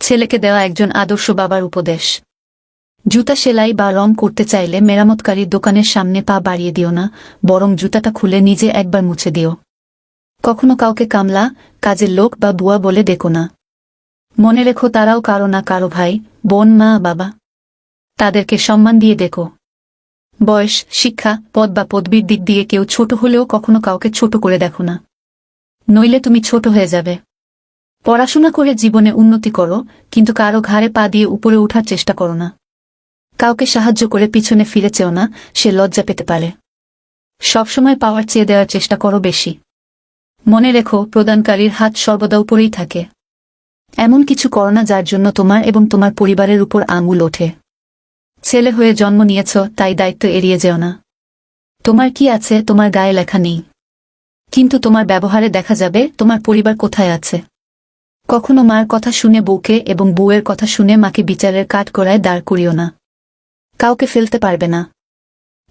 ছেলেকে দেওয়া একজন আদর্শ বাবার উপদেশ। জুতা সেলাই বা রং করতে চাইলে মেরামতকারীর দোকানের সামনে পা বাড়িয়ে দিও না, বরং জুতাটা খুলে নিজে একবার মুছে দিও। কখনো কাউকে কামলা, কাজের লোক বা বুয়া বলে ডেকো না। মনে রেখো তারাও কারো না কারো ভাই, বোন, মা, বাবা। তাদেরকে সম্মান দিয়ে ডেকো। বয়স, শিক্ষা, পদ বা পদবীর দিক দিয়ে কেউ ছোট হলেও কখনো কাউকে ছোট করে দেখো না, নইলে তুমি ছোট হয়ে যাবে। পড়াশোনা করে জীবনে উন্নতি করো, কিন্তু কারো ঘাড়ে পা দিয়ে উপরে ওঠার চেষ্টা করো না। কাউকে সাহায্য করে পিছনে ফিরে চেও না, সে লজ্জা পেতে পারে। সবসময় পাওয়ার চেয়ে দেওয়ার চেষ্টা করো বেশি। মনে রেখো প্রদানকারীর হাত সর্বদা উপরেই থাকে। এমন কিছু করো না যার জন্য তোমার এবং তোমার পরিবারের উপর আঙুল ওঠে। ছেলে হয়ে জন্ম নিয়েছ, তাই দায়িত্ব এড়িয়ে যেও না। তোমার কি আছে তোমার গায়ে লেখা নেই, কিন্তু তোমার ব্যবহারে দেখা যাবে তোমার পরিবার কোথায় আছে। কখনো মার কথা শুনে বউকে এবং বউয়ের কথা শুনে মাকে বিচারের কাঠগড়ায় দাঁড় করিও না। কাউকে ফেলতে পারবে না।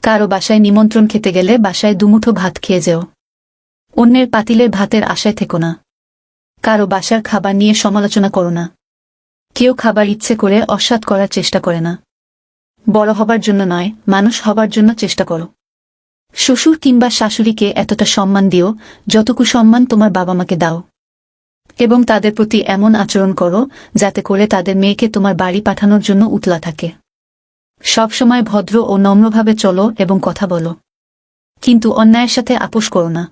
কারো বাসায় নিমন্ত্রণ খেতে গেলে বাসায় দুমুঠো ভাত খেয়ে যেও। অন্যের পাতিলের ভাতের আশায় থেকো না। কারো বাসার খাবার নিয়ে সমালোচনা করো না। কেউ খাবার ইচ্ছে করে অস্বাদ করার চেষ্টা করে না। বড় হবার জন্য নয়, মানুষ হবার জন্য চেষ্টা করো। শ্বশুর কিংবা শাশুড়িকে এতটা সম্মান দিও যতটুকু সম্মান তোমার বাবা মাকে দাও, এবং তাদের প্রতি এমন আচরণ করো যাতে করে তাদের মেয়েকে তোমার বাড়ি পাঠানোর জন্য উতলা থাকে। সবসময় ভদ্র ও নম্রভাবে চলো এবং কথা বলো, কিন্তু অন্যায়ের সাথে আপোষ করো না।